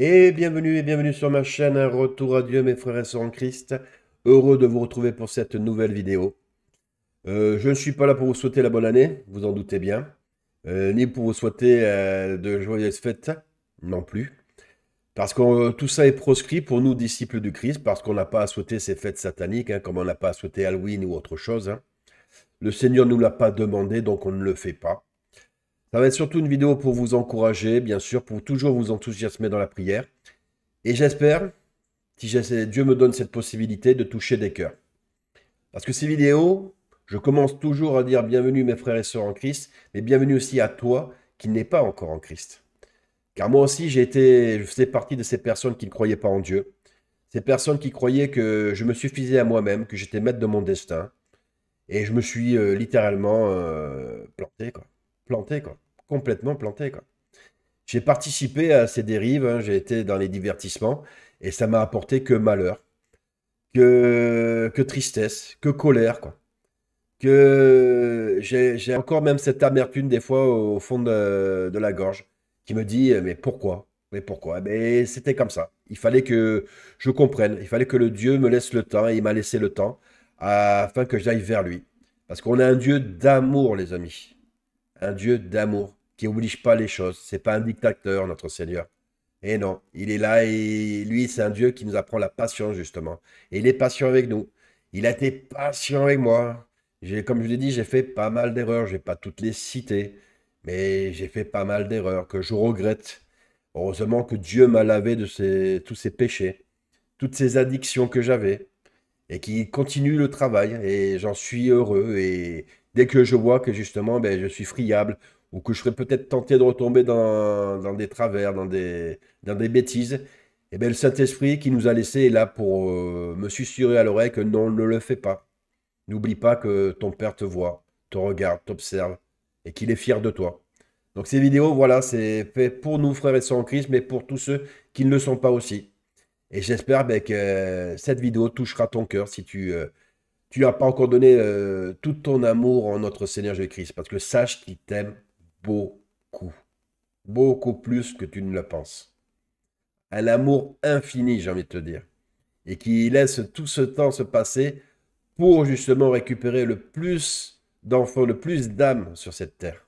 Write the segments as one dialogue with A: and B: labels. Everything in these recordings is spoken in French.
A: Et bienvenue sur ma chaîne, un retour à Dieu mes frères et sœurs en Christ. Heureux de vous retrouver pour cette nouvelle vidéo. Je ne suis pas là pour vous souhaiter la bonne année, vous en doutez bien, ni pour vous souhaiter de joyeuses fêtes, non plus. Parce que tout ça est proscrit pour nous, disciples du Christ, parce qu'on n'a pas à souhaiter ces fêtes sataniques, comme on n'a pas à souhaiter Halloween ou autre chose. Le Seigneur ne nous l'a pas demandé, donc on ne le fait pas. Ça va être surtout une vidéo pour vous encourager, bien sûr, pour toujours vous enthousiasmer dans la prière. Et j'espère, si Dieu me donne cette possibilité, de toucher des cœurs. Parce que ces vidéos, je commence toujours à dire bienvenue mes frères et sœurs en Christ, mais bienvenue aussi à toi qui n'es pas encore en Christ. Car moi aussi, je faisais partie de ces personnes qui ne croyaient pas en Dieu. Ces personnes qui croyaient que je me suffisais à moi-même, que j'étais maître de mon destin. Et je me suis littéralement planté, quoi. Planté, quoi. Complètement planté, quoi. J'ai participé à ces dérives, j'ai été dans les divertissements, et ça m'a apporté que malheur, que tristesse, que colère, quoi. Que j'ai encore même cette amertume des fois au fond de la gorge, qui me dit, mais pourquoi? Mais pourquoi? Mais c'était comme ça. Il fallait que je comprenne, il fallait que le Dieu me laisse le temps, et il m'a laissé le temps, afin que j'aille vers lui. Parce qu'on a un Dieu d'amour, les amis. Un Dieu d'amour qui n'oblige pas les choses. C'est pas un dictateur, notre Seigneur. Et non, il est là et lui, c'est un Dieu qui nous apprend la patience, justement. Et il est patient avec nous. Il a été patient avec moi. Comme je l'ai dit, j'ai fait pas mal d'erreurs. Je vais pas toutes les citer, mais j'ai fait pas mal d'erreurs que je regrette. Heureusement que Dieu m'a lavé de tous ces péchés, toutes ces addictions que j'avais et qui continue le travail et j'en suis heureux et dès que je vois que justement je suis friable ou que je serais peut-être tenté de retomber dans des travers, dans des bêtises, et bien le Saint-Esprit qui nous a laissé est là pour me susurrer à l'oreille que non, ne le fais pas. N'oublie pas que ton Père te voit, te regarde, t'observe et qu'il est fier de toi. Donc ces vidéos, voilà, c'est fait pour nous, frères et sœurs en Christ, mais pour tous ceux qui ne le sont pas aussi. Et j'espère que cette vidéo touchera ton cœur si tu n'as pas encore donné tout ton amour en notre Seigneur Jésus-Christ. Parce que sache qu'il t'aime beaucoup. Beaucoup plus que tu ne le penses. Un amour infini, j'ai envie de te dire. Et qui laisse tout ce temps se passer pour justement récupérer le plus d'enfants, le plus d'âmes sur cette terre.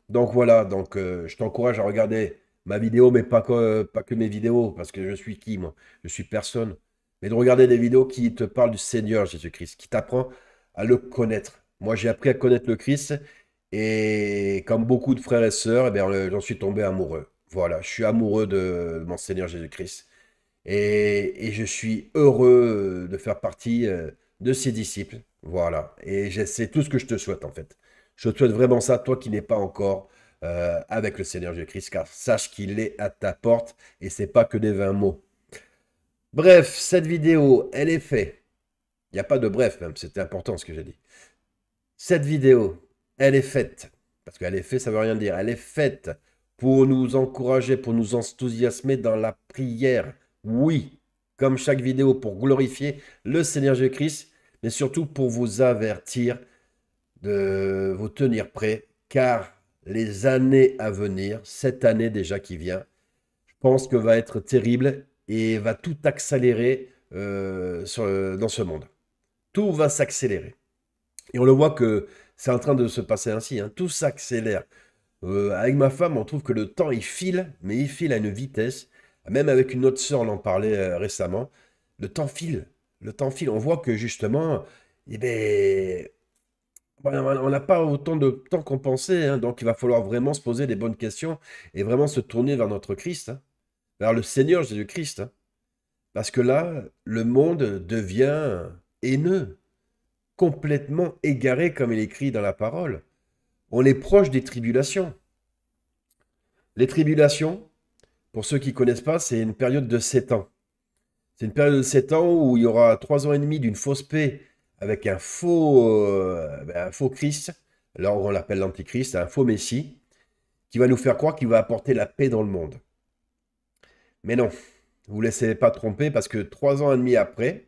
A: Donc voilà, je t'encourage à regarder ma vidéo, mais pas que mes vidéos, parce que je suis qui, moi? Je suis personne. Mais de regarder des vidéos qui te parlent du Seigneur Jésus-Christ, qui t'apprend à le connaître. Moi, j'ai appris à connaître le Christ, et comme beaucoup de frères et sœurs, j'en suis tombé amoureux. Voilà, je suis amoureux de mon Seigneur Jésus-Christ. Et je suis heureux de faire partie de ses disciples. Voilà. Et c'est tout ce que je te souhaite, en fait. Je te souhaite vraiment ça, toi qui n'es pas encore avec le Seigneur Jésus-Christ, car sache qu'il est à ta porte et c'est pas que des vains mots. Bref, cette vidéo, elle est faite. Il n'y a pas de bref, même, c'était important ce que j'ai dit. Cette vidéo, elle est faite. Parce qu'elle est faite, ça veut rien dire. Elle est faite pour nous encourager, pour nous enthousiasmer dans la prière. Oui, comme chaque vidéo, pour glorifier le Seigneur Jésus-Christ, mais surtout pour vous avertir de vous tenir prêts, car les années à venir, cette année déjà qui vient, je pense que va être terrible et va tout accélérer dans ce monde. Tout va s'accélérer. Et on le voit que c'est en train de se passer ainsi, tout s'accélère. Avec ma femme, on trouve que le temps, il file, mais il file à une vitesse. Même avec une autre sœur, on en parlait récemment. Le temps file. Le temps file. On voit que justement, eh ben, on n'a pas autant de temps qu'on pensait. Donc, il va falloir vraiment se poser des bonnes questions et vraiment se tourner vers notre Christ, vers le Seigneur Jésus-Christ. Parce que là, le monde devient haineux, complètement égaré, comme il est écrit dans la parole. On est proche des tribulations. Les tribulations, pour ceux qui ne connaissent pas, c'est une période de 7 ans. C'est une période de 7 ans où il y aura 3 ans et demi d'une fausse paix avec un faux Christ. Là, on l'appelle l'Antichrist, un faux Messie, qui va nous faire croire qu'il va apporter la paix dans le monde. Mais non, vous ne vous laissez pas tromper parce que 3 ans et demi après,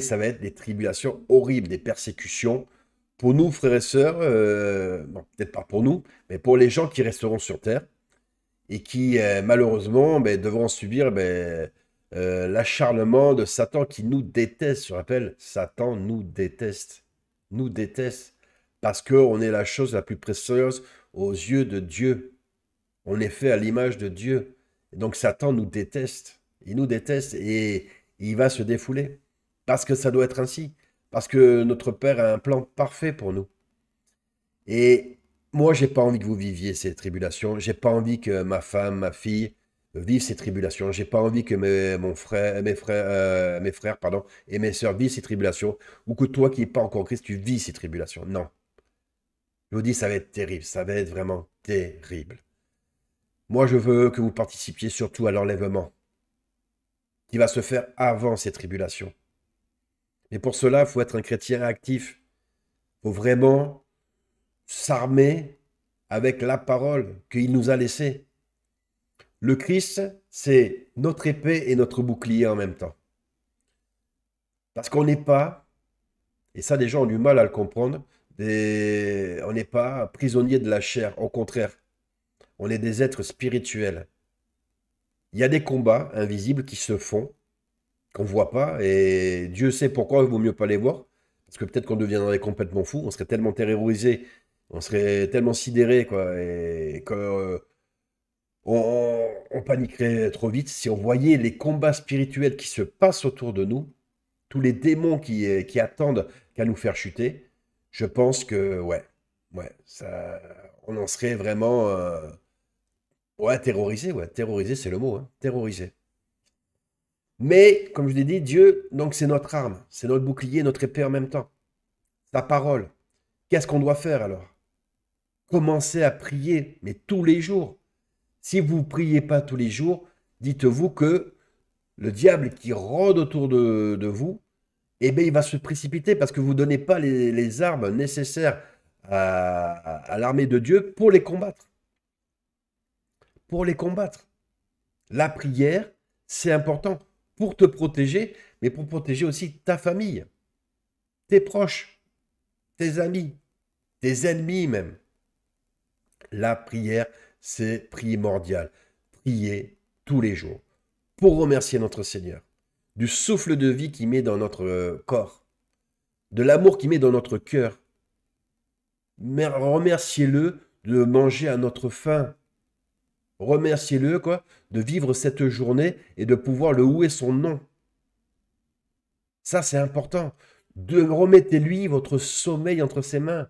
A: ça va être des tribulations horribles, des persécutions. Pour nous, frères et sœurs, bon, peut-être pas pour nous, mais pour les gens qui resteront sur terre. et qui, malheureusement, ben, devront subir ben, l'acharnement de Satan qui nous déteste. Je rappelle, Satan nous déteste. Nous déteste. Parce qu'on est la chose la plus précieuse aux yeux de Dieu. On est fait à l'image de Dieu. Et donc Satan nous déteste. Il nous déteste et il va se défouler. Parce que ça doit être ainsi. Parce que notre Père a un plan parfait pour nous. Et moi, j'ai pas envie que vous viviez ces tribulations. J'ai pas envie que ma femme, ma fille vivent ces tribulations. J'ai pas envie que mes frères, pardon, et mes sœurs vivent ces tribulations. Ou que toi qui n'es pas encore en Christ, tu vis ces tribulations. Non. Je vous dis, ça va être terrible. Ça va être vraiment terrible. Moi, je veux que vous participiez surtout à l'enlèvement qui va se faire avant ces tribulations. Et pour cela, il faut être un chrétien actif. Il faut vraiment s'armer avec la parole qu'il nous a laissée. Le Christ, c'est notre épée et notre bouclier en même temps. Parce qu'on n'est pas, et ça les gens ont du mal à le comprendre, on n'est pas prisonnier de la chair, au contraire, on est des êtres spirituels. Il y a des combats invisibles qui se font, qu'on ne voit pas, et Dieu sait pourquoi il vaut mieux pas les voir, parce que peut-être qu'on deviendrait complètement fou, on serait tellement terrorisé, on serait tellement sidéré, quoi, et que on paniquerait trop vite si on voyait les combats spirituels qui se passent autour de nous, tous les démons qui attendent qu'à nous faire chuter. Je pense que, ouais, ça, on en serait vraiment, ouais, terrorisé, c'est le mot, hein, terrorisé. Mais, comme je l'ai dit, Dieu, donc c'est notre arme, c'est notre bouclier, notre épée en même temps. Sa parole. Qu'est-ce qu'on doit faire alors? Commencez à prier, mais tous les jours. Si vous ne priez pas tous les jours, dites-vous que le diable qui rôde autour de vous, eh bien, il va se précipiter parce que vous ne donnez pas les armes nécessaires à l'armée de Dieu pour les combattre. Pour les combattre. La prière, c'est important pour te protéger, mais pour protéger aussi ta famille, tes proches, tes amis, tes ennemis même. La prière, c'est primordial. Prier tous les jours pour remercier notre Seigneur du souffle de vie qu'il met dans notre corps, de l'amour qu'il met dans notre cœur. Mais remerciez-le de manger à notre faim. Remerciez-le quoi, de vivre cette journée et de pouvoir le louer son nom. Ça, c'est important. Remettez-lui votre sommeil entre ses mains.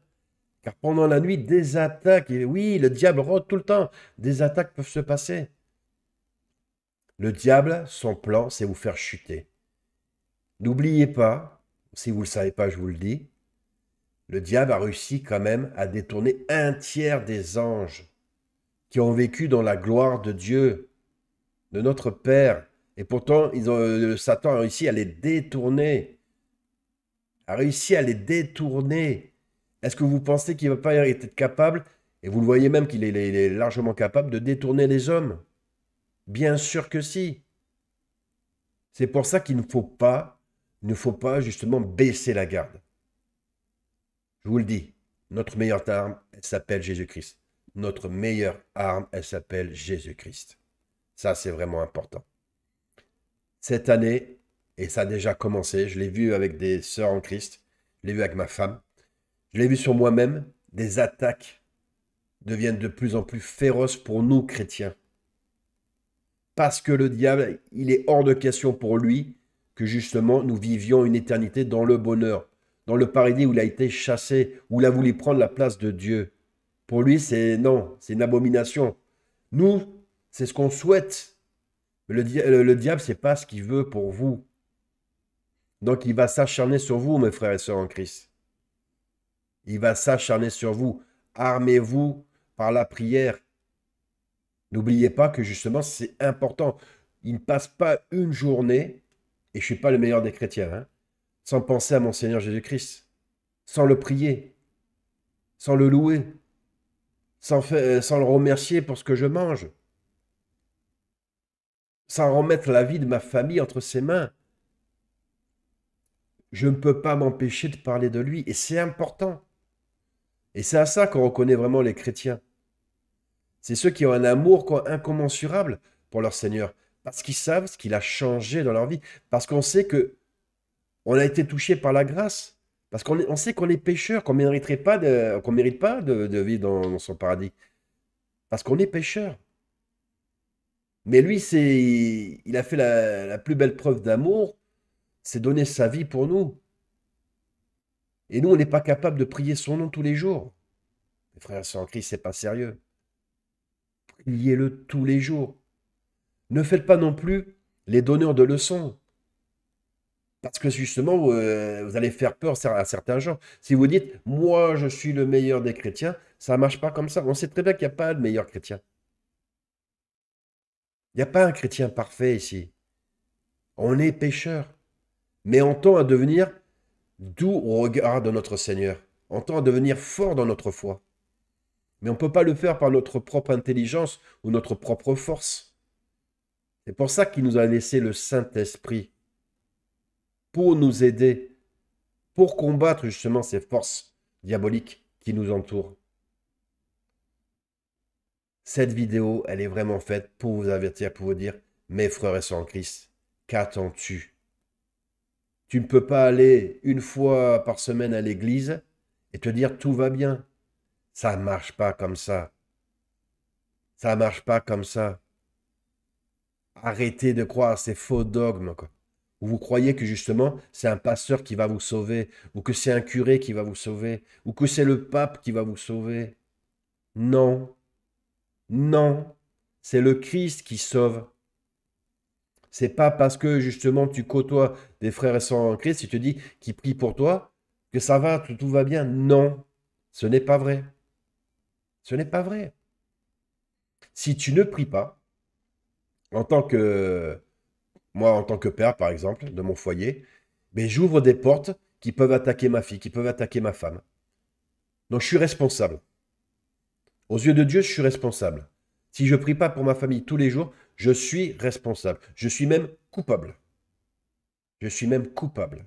A: Car pendant la nuit, des attaques, et oui, le diable rôde tout le temps, des attaques peuvent se passer. Le diable, son plan, c'est vous faire chuter. N'oubliez pas, si vous ne le savez pas, je vous le dis, le diable a réussi quand même à détourner un tiers des anges qui ont vécu dans la gloire de Dieu, de notre Père. Et pourtant, Satan a réussi à les détourner. A réussi à les détourner. Est-ce que vous pensez qu'il ne va pas être capable, et vous le voyez même qu'il est largement capable de détourner les hommes? Bien sûr que si. C'est pour ça qu'il ne faut pas justement baisser la garde. Je vous le dis, notre meilleure arme, elle s'appelle Jésus-Christ. Notre meilleure arme, elle s'appelle Jésus-Christ. Ça, c'est vraiment important. Cette année, et ça a déjà commencé, je l'ai vu avec des sœurs en Christ, je l'ai vu avec ma femme, je l'ai vu sur moi-même, des attaques deviennent de plus en plus féroces pour nous, chrétiens. Parce que le diable, il est hors de question pour lui que justement nous vivions une éternité dans le bonheur, dans le paradis où il a été chassé, où il a voulu prendre la place de Dieu. Pour lui, c'est non, c'est une abomination. Nous, c'est ce qu'on souhaite. Mais le diable, c'est pas ce qu'il veut pour vous. Donc il va s'acharner sur vous, mes frères et sœurs en Christ. Il va s'acharner sur vous. Armez-vous par la prière. N'oubliez pas que justement, c'est important. Il ne passe pas une journée, et je ne suis pas le meilleur des chrétiens, hein, sans penser à mon Seigneur Jésus-Christ, sans le prier, sans le louer, sans le remercier pour ce que je mange, sans remettre la vie de ma famille entre ses mains. Je ne peux pas m'empêcher de parler de lui, et c'est important. Et c'est à ça qu'on reconnaît vraiment les chrétiens. C'est ceux qui ont un amour incommensurable pour leur Seigneur. Parce qu'ils savent ce qu'il a changé dans leur vie. Parce qu'on sait que on a été touché par la grâce. Parce on sait qu'on est pécheur, qu'on mériterait pas qu'on mérite pas de vivre dans son paradis. Parce qu'on est pécheur. Mais lui, il a fait la plus belle preuve d'amour, c'est donner sa vie pour nous. Et nous, on n'est pas capable de prier son nom tous les jours. Mes frères et sœurs en Christ, c'est pas sérieux. Priez-le tous les jours. Ne faites pas non plus les donneurs de leçons. Parce que justement, vous allez faire peur à certains gens. Si vous dites, moi, je suis le meilleur des chrétiens, ça ne marche pas comme ça. On sait très bien qu'il n'y a pas de meilleur chrétien. Il n'y a pas un chrétien parfait ici. On est pécheurs. Mais on tend à devenir doux au regard de notre Seigneur. On tend à devenir fort dans notre foi. Mais on ne peut pas le faire par notre propre intelligence ou notre propre force. C'est pour ça qu'il nous a laissé le Saint-Esprit, pour nous aider, pour combattre justement ces forces diaboliques qui nous entourent. Cette vidéo, elle est vraiment faite pour vous avertir, pour vous dire, mes frères et sœurs en Christ, qu'attends-tu? Tu ne peux pas aller une fois par semaine à l'église et te dire tout va bien. Ça ne marche pas comme ça. Ça ne marche pas comme ça. Arrêtez de croire à ces faux dogmes, quoi. Où vous croyez que justement c'est un pasteur qui va vous sauver, ou que c'est un curé qui va vous sauver, ou que c'est le pape qui va vous sauver. Non, non, c'est le Christ qui sauve. C'est pas parce que justement tu côtoies des frères et sœurs en Christ, tu te dis qu'ils prient pour toi, que ça va, tout va bien. Non, ce n'est pas vrai. Ce n'est pas vrai. Si tu ne pries pas, en tant que moi, en tant que père, par exemple, de mon foyer, mais j'ouvre des portes qui peuvent attaquer ma fille, qui peuvent attaquer ma femme. Donc je suis responsable. Aux yeux de Dieu, je suis responsable. Si je ne prie pas pour ma famille tous les jours, je suis responsable. Je suis même coupable. Je suis même coupable.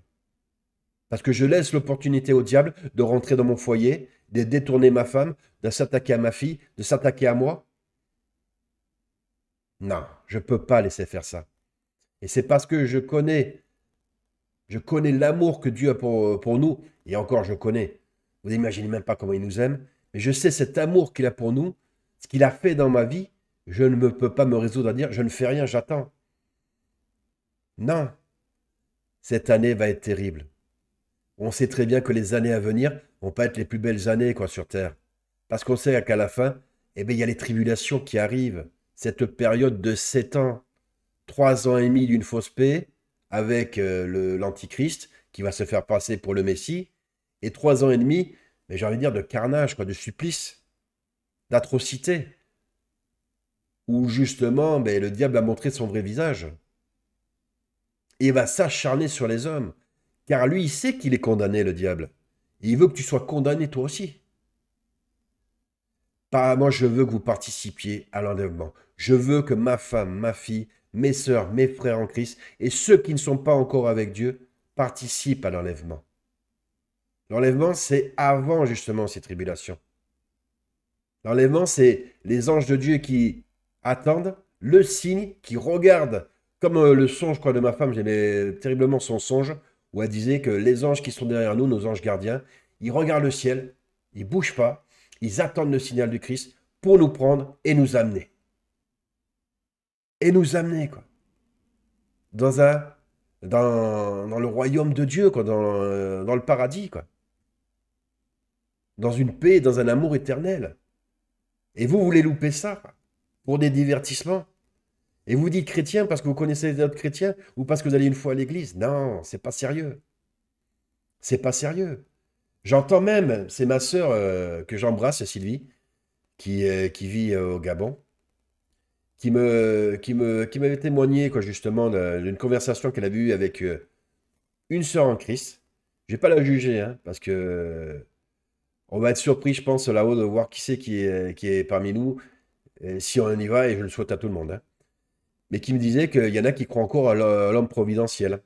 A: Parce que je laisse l'opportunité au diable de rentrer dans mon foyer, de détourner ma femme, de s'attaquer à ma fille, de s'attaquer à moi. Non, je ne peux pas laisser faire ça. Et c'est parce que je connais l'amour que Dieu a pour nous, et encore je connais. Vous n'imaginez même pas comment il nous aime, mais je sais cet amour qu'il a pour nous, ce qu'il a fait dans ma vie, je ne peux pas me résoudre à dire je ne fais rien, j'attends. Non, cette année va être terrible. On sait très bien que les années à venir vont pas être les plus belles années quoi, sur Terre. Parce qu'on sait qu'à la fin, eh bien, il y a les tribulations qui arrivent. Cette période de 7 ans, 3 ans et demi d'une fausse paix, avec l'Antichrist, qui va se faire passer pour le Messie, et 3 ans et demi, mais j'ai envie de dire de carnage, quoi, de supplice, d'atrocité, où justement ben, le diable a montré son vrai visage. Et il va s'acharner sur les hommes. Car lui, il sait qu'il est condamné, le diable. Et il veut que tu sois condamné toi aussi. Moi, je veux que vous participiez à l'enlèvement. Je veux que ma femme, ma fille, mes sœurs, mes frères en Christ et ceux qui ne sont pas encore avec Dieu participent à l'enlèvement. L'enlèvement, c'est avant justement ces tribulations. L'enlèvement, c'est les anges de Dieu qui attendent le signe, qui regardent, comme le songe de ma femme, j'aimais terriblement son songe, où elle disait que les anges qui sont derrière nous, nos anges gardiens, ils regardent le ciel, ils ne bougent pas, ils attendent le signal du Christ pour nous prendre et nous amener. Et nous amener, quoi. Dans le royaume de Dieu, quoi, dans le paradis, quoi. Dans une paix, dans un amour éternel. Et vous voulez louper ça, quoi, pour des divertissements. Et vous dites chrétien parce que vous connaissez d'autres chrétiens ou parce que vous allez une fois à l'église. Non, c'est pas sérieux. C'est pas sérieux. J'entends même, c'est ma sœur que j'embrasse, Sylvie, qui vit au Gabon, qui m'avait témoigné quoi, justement d'une conversation qu'elle avait eue avec une sœur en Christ. Je vais pas la juger, hein, parce que on va être surpris, je pense, là-haut de voir qui c'est qui est parmi nous, si on y va, et je le souhaite à tout le monde. Hein. Mais qui me disait qu'il y en a qui croient encore à l'homme providentiel.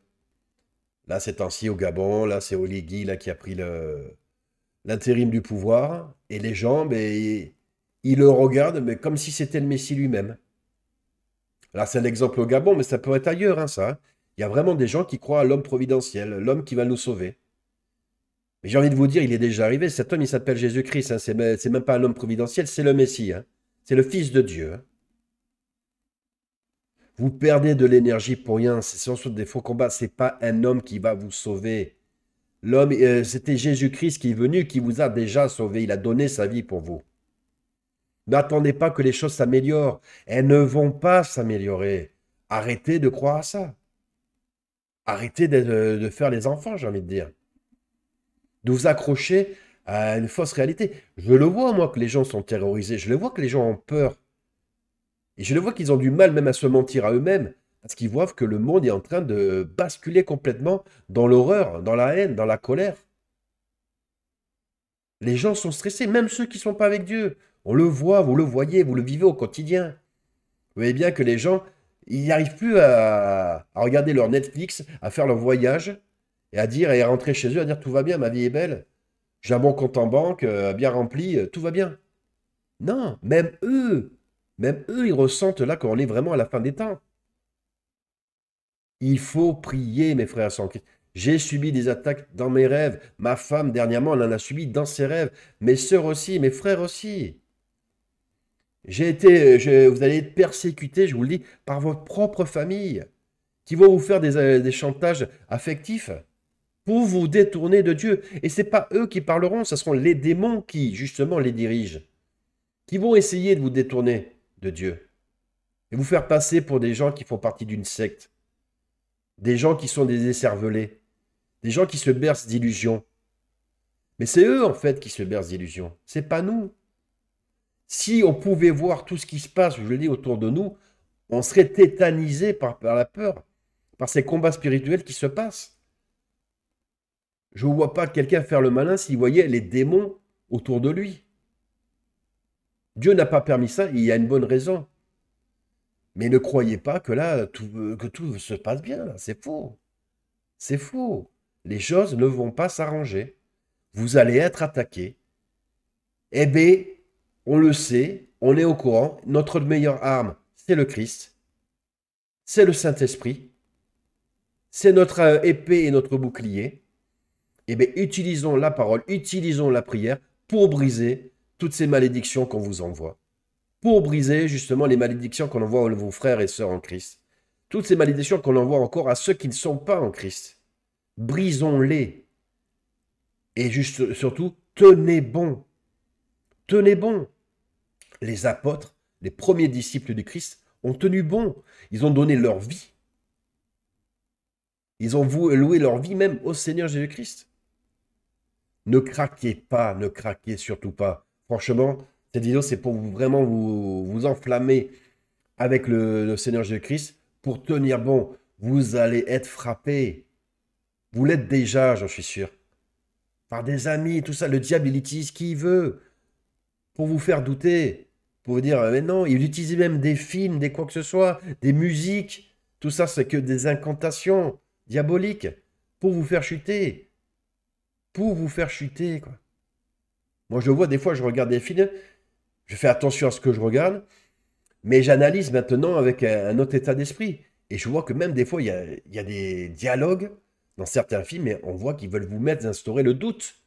A: Là, ces temps-ci au Gabon, là, c'est Oligui là, qui a pris l'intérim du pouvoir, et les gens, ben, Ils le regardent, mais comme si c'était le Messie lui-même. Là, c'est un exemple au Gabon, mais ça peut être ailleurs, hein, ça, hein. Il y a vraiment des gens qui croient à l'homme providentiel, l'homme qui va nous sauver. Mais j'ai envie de vous dire, il est déjà arrivé. Cet homme, il s'appelle Jésus-Christ, hein. C'est même pas un homme providentiel, c'est le Messie, hein. C'est le Fils de Dieu, hein. Vous perdez de l'énergie pour rien. Ce sont des faux combats. C'est pas un homme qui va vous sauver. L'homme, c'était Jésus-Christ qui est venu, qui vous a déjà sauvé. Il a donné sa vie pour vous. N'attendez pas que les choses s'améliorent. Elles ne vont pas s'améliorer. Arrêtez de croire à ça. Arrêtez de faire les enfants, j'ai envie de dire. De vous accrocher à une fausse réalité. Je le vois, moi, que les gens sont terrorisés. Je le vois que les gens ont peur. Et je le vois qu'ils ont du mal même à se mentir à eux-mêmes. Parce qu'ils voient que le monde est en train de basculer complètement dans l'horreur, dans la haine, dans la colère. Les gens sont stressés, même ceux qui ne sont pas avec Dieu. On le voit, vous le voyez, vous le vivez au quotidien. Vous voyez bien que les gens, ils n'arrivent plus à regarder leur Netflix, à faire leur voyage, et à dire, et à rentrer chez eux, à dire tout va bien, ma vie est belle, j'ai un bon compte en banque, bien rempli, tout va bien. Non, même eux, ils ressentent là qu'on est vraiment à la fin des temps. Il faut prier, mes frères sans Christ. J'ai subi des attaques dans mes rêves. Ma femme, dernièrement, elle en a subi dans ses rêves. Mes sœurs aussi, mes frères aussi. Vous allez être persécutés, je vous le dis, par votre propre famille, qui vont vous faire des chantages affectifs pour vous détourner de Dieu. Et ce n'est pas eux qui parleront, ce seront les démons qui, justement, les dirigent, qui vont essayer de vous détourner de Dieu et vous faire passer pour des gens qui font partie d'une secte, des gens qui sont des écervelés, des gens qui se bercent d'illusions. Mais c'est eux, en fait, qui se bercent d'illusions. C'est pas nous. Si on pouvait voir tout ce qui se passe, je le dis, autour de nous, on serait tétanisé par la peur, par ces combats spirituels qui se passent. Je ne vois pas quelqu'un faire le malin s'il voyait les démons autour de lui. Dieu n'a pas permis ça, il y a une bonne raison. Mais ne croyez pas que là, que tout se passe bien. C'est faux. C'est faux. Les choses ne vont pas s'arranger. Vous allez être attaqué. Eh bien, on le sait, on est au courant. Notre meilleure arme, c'est le Christ. C'est le Saint-Esprit. C'est notre épée et notre bouclier. Eh bien, utilisons la parole, utilisons la prière pour briser toutes ces malédictions qu'on vous envoie. Pour briser justement les malédictions qu'on envoie à vos frères et sœurs en Christ. Toutes ces malédictions qu'on envoie encore à ceux qui ne sont pas en Christ. Brisons-les. Et juste, surtout, tenez bon. Tenez bon. Les apôtres, les premiers disciples du Christ, ont tenu bon. Ils ont donné leur vie. Ils ont loué leur vie même au Seigneur Jésus-Christ. Ne craquez pas, ne craquez surtout pas. Franchement, cette vidéo, c'est pour vraiment vous enflammer avec le Seigneur Jésus-Christ pour tenir bon. Vous allez être frappé. Vous l'êtes déjà, j'en suis sûr. Par des amis, tout ça. Le diable, il utilise qui il veut pour vous faire douter. Pour vous dire, mais non, il utilise même des films, des quoi que ce soit, des musiques. Tout ça, c'est que des incantations diaboliques pour vous faire chuter. Pour vous faire chuter, quoi. Moi, je vois, des fois, je regarde des films, je fais attention à ce que je regarde, mais j'analyse maintenant avec un autre état d'esprit. Et je vois que même des fois, il y a des dialogues dans certains films, et on voit qu'ils veulent vous mettre, instaurer le doute.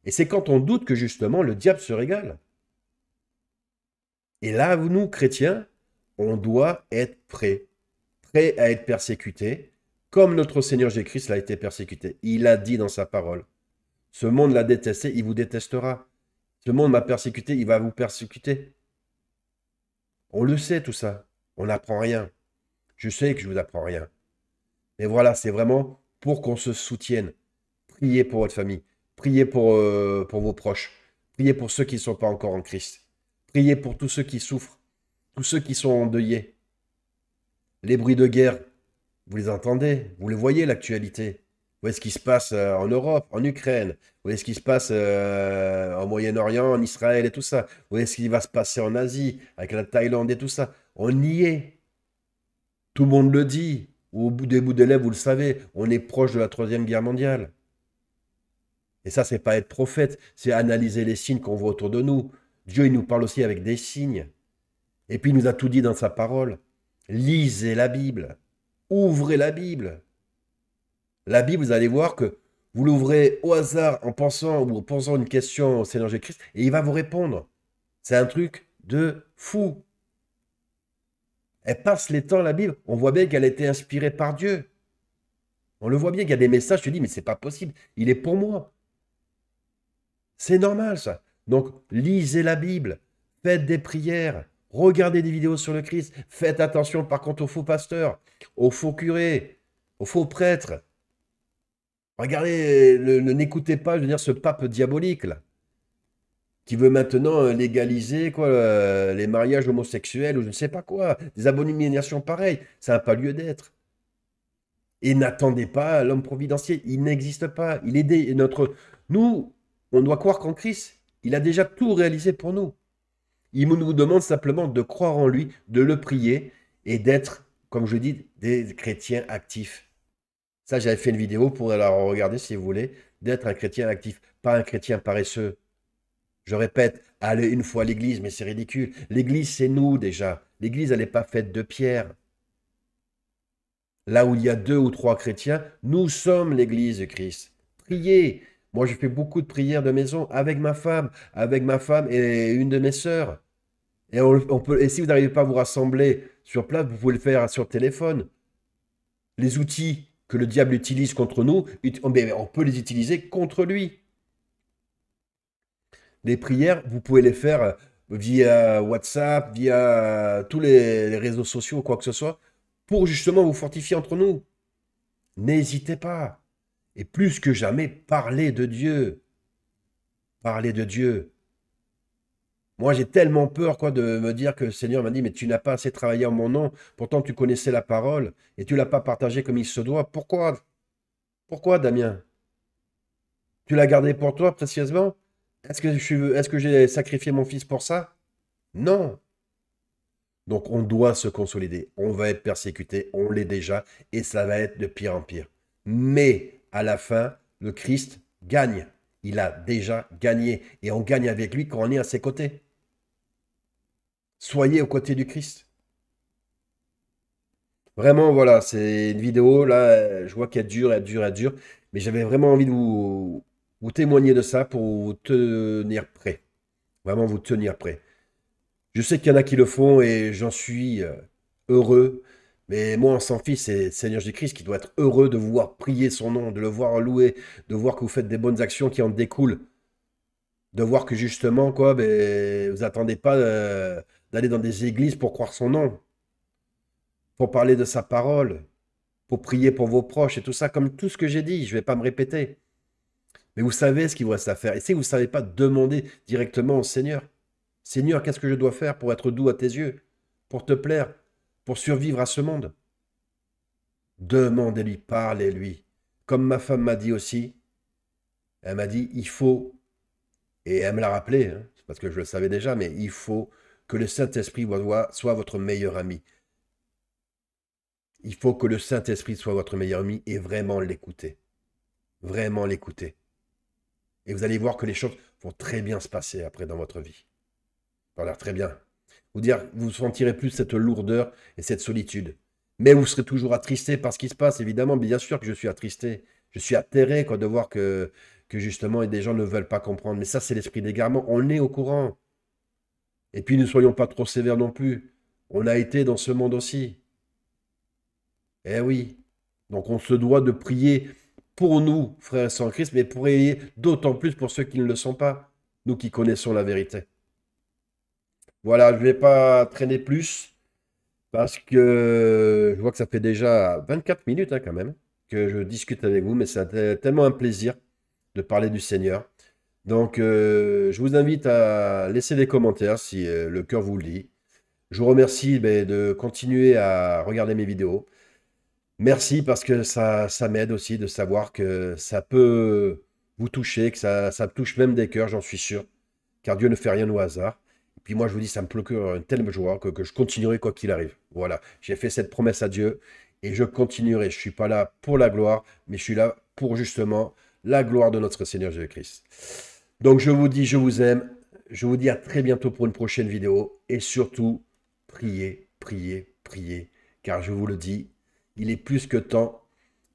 A: Et c'est quand on doute que justement le diable se régale. Et là, nous, chrétiens, on doit être prêts. Prêts à être persécutés, comme notre Seigneur Jésus-Christ l'a été persécuté. Il a dit dans sa parole, ce monde l'a détesté, il vous détestera. Ce monde m'a persécuté, il va vous persécuter. On le sait tout ça. On n'apprend rien. Je sais que je vous apprends rien. Mais voilà, c'est vraiment pour qu'on se soutienne. Priez pour votre famille. Priez pour vos proches. Priez pour ceux qui ne sont pas encore en Christ. Priez pour tous ceux qui souffrent. Tous ceux qui sont endeuillés. Les bruits de guerre, vous les entendez. Vous les voyez, l'actualité. Vous voyez ce qui se passe en Europe, en Ukraine. Vous voyez ce qui se passe au Moyen-Orient, en Israël et tout ça. Vous voyez ce qui va se passer en Asie, avec la Thaïlande et tout ça. On y est. Tout le monde le dit. Au bout des lèvres, vous le savez, on est proche de la Troisième Guerre mondiale. Et ça, c'est pas être prophète, c'est analyser les signes qu'on voit autour de nous. Dieu, il nous parle aussi avec des signes. Et puis, il nous a tout dit dans sa parole. Lisez la Bible. Ouvrez la Bible. La Bible, vous allez voir que vous l'ouvrez au hasard en pensant ou en posant une question au Seigneur Jésus-Christ et il va vous répondre. C'est un truc de fou. Elle passe les temps, la Bible. On voit bien qu'elle a été inspirée par Dieu. On le voit bien qu'il y a des messages, tu te dis, mais c'est pas possible. Il est pour moi. C'est normal, ça. Donc, lisez la Bible. Faites des prières. Regardez des vidéos sur le Christ. Faites attention, par contre, aux faux pasteurs, aux faux curés, aux faux prêtres. Regardez, n'écoutez pas, je veux dire, ce pape diabolique, là, qui veut maintenant légaliser quoi, les mariages homosexuels ou je ne sais pas quoi, des abominations pareilles. Ça n'a pas lieu d'être. Et n'attendez pas l'homme providentiel, il n'existe pas. Il est Nous, on doit croire qu'en Christ, il a déjà tout réalisé pour nous. Il nous demande simplement de croire en lui, de le prier et d'être, comme je dis, des chrétiens actifs. Ça, j'avais fait une vidéo pour la regarder si vous voulez, d'être un chrétien actif, pas un chrétien paresseux. Je répète, aller une fois à l'église, mais c'est ridicule. L'église, c'est nous déjà. L'église, elle n'est pas faite de pierre. Là où il y a 2 ou 3 chrétiens, nous sommes l'église de Christ. Priez. Moi, je fais beaucoup de prières de maison avec ma femme et une de mes sœurs. Et si vous n'arrivez pas à vous rassembler sur place, vous pouvez le faire sur téléphone. Les outils que le diable utilise contre nous, on peut les utiliser contre lui. Les prières, vous pouvez les faire via WhatsApp, via tous les réseaux sociaux, quoi que ce soit, pour justement vous fortifier entre nous. N'hésitez pas. Et plus que jamais, parlez de Dieu. Parlez de Dieu. Moi, j'ai tellement peur quoi, de me dire que le Seigneur m'a dit, mais tu n'as pas assez travaillé en mon nom, pourtant tu connaissais la parole, et tu ne l'as pas partagée comme il se doit. Pourquoi? Pourquoi, Damien? Tu l'as gardé pour toi précieusement? Est-ce que j'ai sacrifié mon fils pour ça? Non. Donc on doit se consolider. On va être persécuté, on l'est déjà, et ça va être de pire en pire. Mais à la fin, le Christ gagne. Il a déjà gagné. Et on gagne avec lui quand on est à ses côtés. Soyez aux côtés du Christ. Vraiment, voilà, c'est une vidéo, là, je vois qu'elle dure, elle dure, elle dure. Mais j'avais vraiment envie de vous témoigner de ça pour vous tenir prêt. Vraiment vous tenir prêt. Je sais qu'il y en a qui le font et j'en suis heureux. Mais moi, on s'en fiche, c'est le Seigneur Jésus-Christ qui doit être heureux de vous voir prier son nom, de le voir louer, de voir que vous faites des bonnes actions qui en découlent. De voir que justement, quoi, ben, vous attendez pas d'aller dans des églises pour croire son nom, pour parler de sa parole, pour prier pour vos proches et tout ça, comme tout ce que j'ai dit, je ne vais pas me répéter. Mais vous savez ce qu'il vous reste à faire. Et si vous ne savez pas, demandez directement au Seigneur. Seigneur, qu'est-ce que je dois faire pour être doux à tes yeux, pour te plaire, pour survivre à ce monde? Demandez-lui, parlez-lui. Comme ma femme m'a dit aussi, elle m'a dit, il faut, et elle me l'a rappelé, hein, parce que je le savais déjà, mais il faut que le Saint-Esprit soit votre meilleur ami. Il faut que le Saint-Esprit soit votre meilleur ami et vraiment l'écouter. Vraiment l'écouter. Et vous allez voir que les choses vont très bien se passer après dans votre vie. Ça a l'air très bien. Vous sentirez plus cette lourdeur et cette solitude. Mais vous serez toujours attristé par ce qui se passe, évidemment. Bien sûr que je suis attristé. Je suis atterré quoi, de voir que justement des gens ne veulent pas comprendre. Mais ça, c'est l'esprit d'égarement. On est au courant. Et puis ne soyons pas trop sévères non plus. On a été dans ce monde aussi. Eh oui. Donc on se doit de prier pour nous, frères et sœurs en Christ, mais prier d'autant plus pour ceux qui ne le sont pas, nous qui connaissons la vérité. Voilà, je ne vais pas traîner plus, parce que je vois que ça fait déjà 24 minutes hein, quand même que je discute avec vous, mais c'est tellement un plaisir de parler du Seigneur. Donc je vous invite à laisser des commentaires si le cœur vous le dit. Je vous remercie de continuer à regarder mes vidéos. Merci parce que ça m'aide aussi de savoir que ça peut vous toucher, que ça touche même des cœurs, j'en suis sûr, car Dieu ne fait rien au hasard. Et puis moi, je vous dis, ça me procure une telle joie que je continuerai quoi qu'il arrive. Voilà, j'ai fait cette promesse à Dieu et je continuerai. Je ne suis pas là pour la gloire, mais je suis là pour justement la gloire de notre Seigneur Jésus-Christ. Donc je vous dis, je vous aime. je vous dis à très bientôt pour une prochaine vidéo. Et surtout, priez, priez, priez. Car je vous le dis, il est plus que temps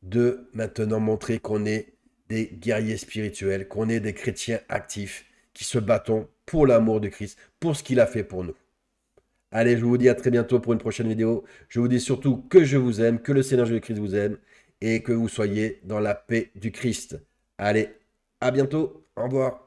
A: de maintenant montrer qu'on est des guerriers spirituels, qu'on est des chrétiens actifs qui se battons pour l'amour de Christ, pour ce qu'il a fait pour nous. Allez, je vous dis à très bientôt pour une prochaine vidéo. Je vous dis surtout que je vous aime, que le Seigneur Jésus-Christ vous aime et que vous soyez dans la paix du Christ. Allez, à bientôt. Au revoir.